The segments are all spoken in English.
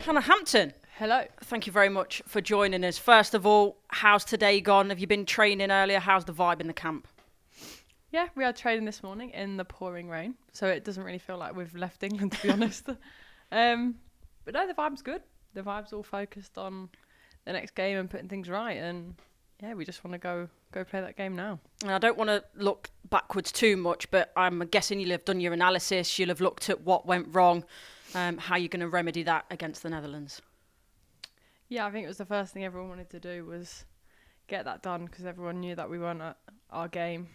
Hannah Hampton. Hello. Thank you very much for joining us. First of all, how's today gone? Have you been training earlier? How's the vibe in the camp? Yeah, we had training this morning in the pouring rain, so it doesn't really feel like we've left England, to be honest. But no, the vibe's good. The vibe's all focused on the next game and putting things right, and yeah, we just want to go play that game now. And I don't want to look backwards too much, but I'm guessing you'll have done your analysis, you'll have looked at what went wrong, how you're going to remedy that against the Netherlands. Yeah, I think it was the first thing everyone wanted to do was get that done, because everyone knew that we weren't at our game.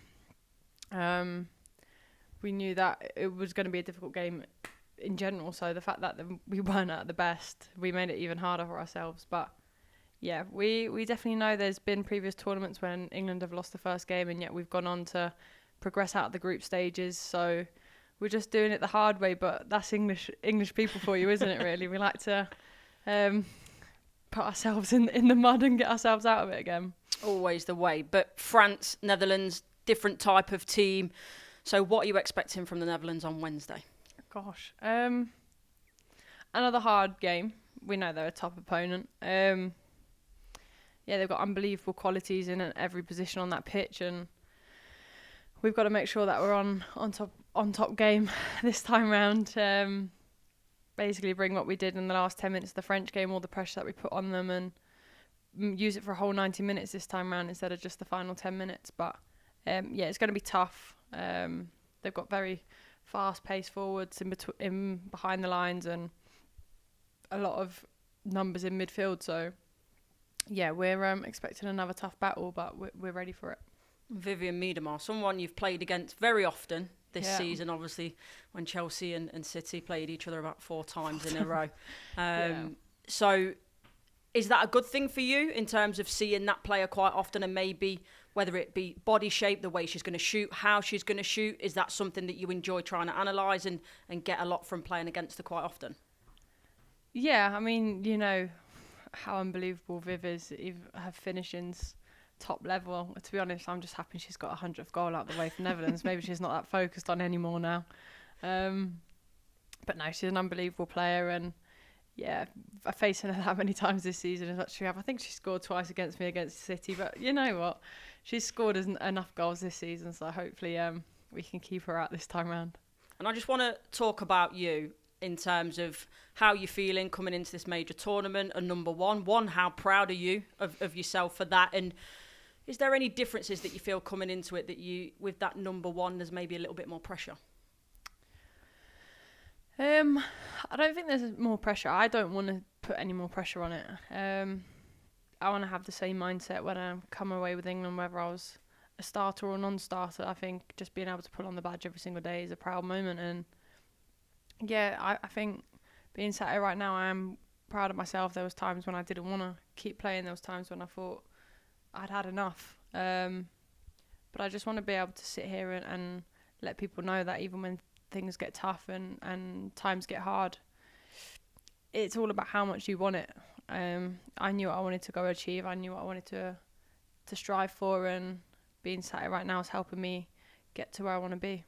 We knew that it was going to be a difficult game in general, so the fact that we weren't at the best, we made it even harder for ourselves. But yeah, we definitely know there's been previous tournaments when England have lost the first game, and yet we've gone on to progress out of the group stages. So we're just doing it the hard way, but that's English people for you, isn't it, really? We like to put ourselves in the mud and get ourselves out of it again. Always the way. But France, Netherlands, different type of team. So what are you expecting from the Netherlands on Wednesday? Gosh. Another hard game. We know they're a top opponent. Yeah, they've got unbelievable qualities in every position on that pitch, and we've got to make sure that we're on top game this time round. Basically bring what we did in the last 10 minutes of the French game, all the pressure that we put on them, and use it for a whole 90 minutes this time round instead of just the final 10 minutes. But yeah, it's going to be tough. They've got very fast-paced forwards in behind the lines and a lot of numbers in midfield. So yeah, we're expecting another tough battle, but we're ready for it. Vivianne Miedema, someone you've played against very often this season, obviously, when Chelsea and City played each other about 4 times in a row. So is that a good thing for you in terms of seeing that player quite often, and maybe whether it be body shape, the way she's going to shoot, how she's going to shoot, is that something that you enjoy trying to analyse and get a lot from playing against her quite often? Yeah, I mean, you know how unbelievable Viv is. Her finishing's top level. To be honest, I'm just happy she's got a 100th goal out the way for Netherlands. Maybe she's not that focused on anymore now. But no, she's an unbelievable player, and yeah, facing her that many times this season is actually, I think she scored twice against me against City, but you know what? She's scored enough goals this season, so hopefully we can keep her out this time round. And I just want to talk about you in terms of how you're feeling coming into this major tournament, and number one, how proud are you of yourself for that? And is there any differences that you feel coming into it that you, with that number one, there's maybe a little bit more pressure? I don't think there's more pressure. I don't want to put any more pressure on it. I want to have the same mindset when I come away with England, whether I was a starter or non-starter. I think just being able to put on the badge every single day is a proud moment. And yeah, I think being sat here right now, I am proud of myself. There was times when I didn't want to keep playing. There was times when I thought I'd had enough. But I just want to be able to sit here and let people know that even when things get tough and times get hard, it's all about how much you want it. I knew what I wanted to go achieve. I knew what I wanted to strive for, and being sat here right now is helping me get to where I want to be.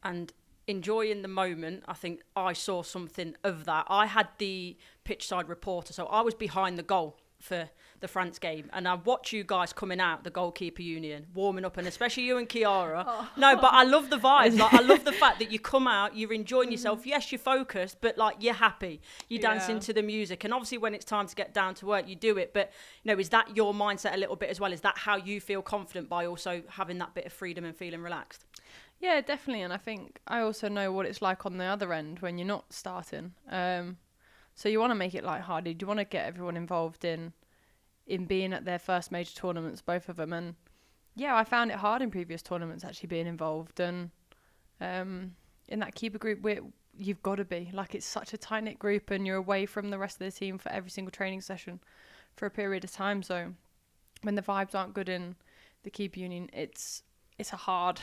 And enjoying the moment, I think I saw something of that. I had the pitch side reporter, so I was behind the goal for the France game, and I watch you guys coming out, the goalkeeper union, warming up, and especially you and Kiara. Oh. No, but I love the vibes. Like, I love the fact that you come out, you're enjoying yourself. Yes, you're focused, but like you're happy. You're dancing to the music, and obviously when it's time to get down to work, you do it. But you know, is that your mindset a little bit as well? Is that how you feel confident by also having that bit of freedom and feeling relaxed? Yeah, definitely. And I think I also know what it's like on the other end when you're not starting. So you want to make it lighthearted. You want to get everyone involved in being at their first major tournaments, both of them. And yeah, I found it hard in previous tournaments actually being involved. And in that keeper group, you've got to be. Like, it's such a tight-knit group, and you're away from the rest of the team for every single training session for a period of time. So when the vibes aren't good in the keeper union, it's a hard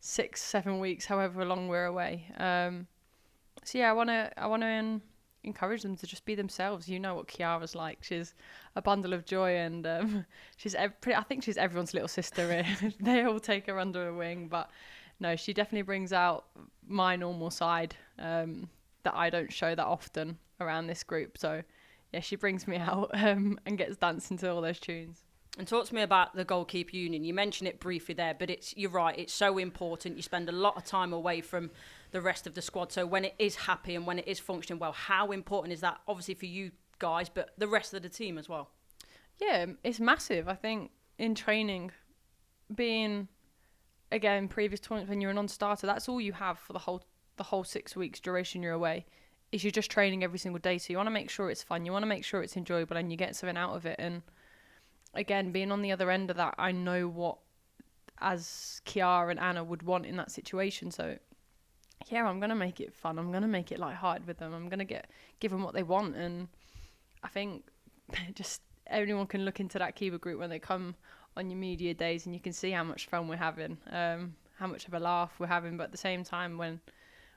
6-7 weeks, however long we're away. So yeah, I want to encourage them to just be themselves. You know what Kiara's like. She's a bundle of joy, and I think she's everyone's little sister. They all take her under a wing, but no, she definitely brings out my normal side that I don't show that often around this group. So yeah, she brings me out and gets dancing to all those tunes. And talk to me about the goalkeeper union. You mentioned it briefly there, but you're right, it's so important. You spend a lot of time away from the rest of the squad. So when it is happy and when it is functioning well, how important is that, obviously for you guys, but the rest of the team as well? Yeah, it's massive. I think in training, being, again, previous tournaments when you're a non-starter, that's all you have for the whole 6 weeks duration you're away, is you're just training every single day. So you want to make sure it's fun, you want to make sure it's enjoyable, and you get something out of it. And again, being on the other end of that, I know what, as Kiara and Anna would want in that situation. So yeah, I'm going to make it fun. I'm going to make it lighthearted with them. I'm going to give them what they want. And I think just everyone can look into that Kiva group when they come on your media days, and you can see how much fun we're having, how much of a laugh we're having. But at the same time, when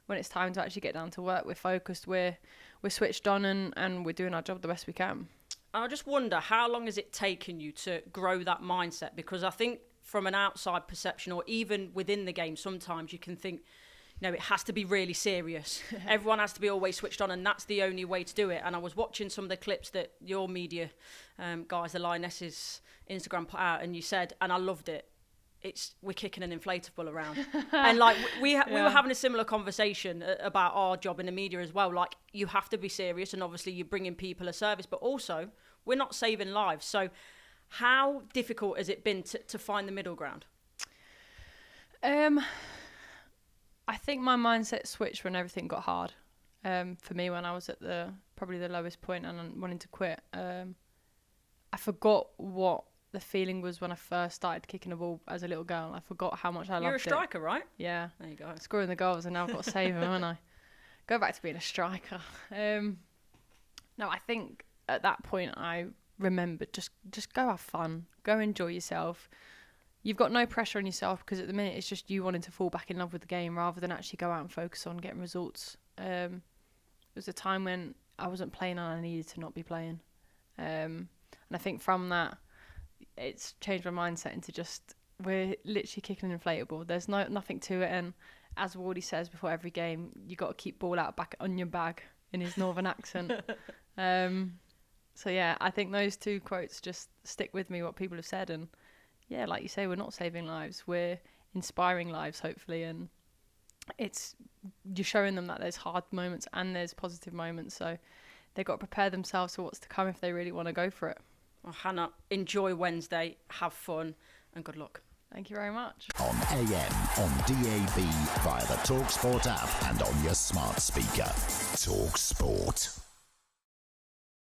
it's time to actually get down to work, we're focused, we're switched on, and we're doing our job the best we can. I just wonder, how long has it taken you to grow that mindset? Because I think from an outside perception, or even within the game, sometimes you can think, it has to be really serious. Everyone has to be always switched on, and that's the only way to do it. And I was watching some of the clips that your media guys, the Lionesses Instagram, put out, and you said, and I loved it, we're kicking an inflatable around. And like we were having a similar conversation about our job in the media as well. Like, you have to be serious, and obviously you're bringing people a service, but also we're not saving lives. So how difficult has it been to find the middle ground? I think my mindset switched when everything got hard. For me, when I was at probably the lowest point and wanting to quit, I forgot what the feeling was when I first started kicking a ball as a little girl. I forgot how much I loved it. You're a striker, right? Yeah. There you go. Scoring the goals, and now I've got to save them, haven't I? Go back to being a striker. No, I think at that point I remembered just go have fun, go enjoy yourself. You've got no pressure on yourself, because at the minute it's just you wanting to fall back in love with the game rather than actually go out and focus on getting results. It was a time when I wasn't playing and I needed to not be playing. And I think from that, it's changed my mindset into just, we're literally kicking an inflatable. There's nothing to it. And as Wardy says before every game, you got to keep ball out back on your bag, in his northern accent. So yeah, I think those two quotes just stick with me, what people have said. And yeah, like you say, we're not saving lives, we're inspiring lives, hopefully. And you're showing them that there's hard moments and there's positive moments. So they've got to prepare themselves for what's to come if they really want to go for it. Well, Hannah, enjoy Wednesday, have fun, and good luck. Thank you very much. On AM, on DAB, via the talkSPORT app, and on your smart speaker. talkSPORT.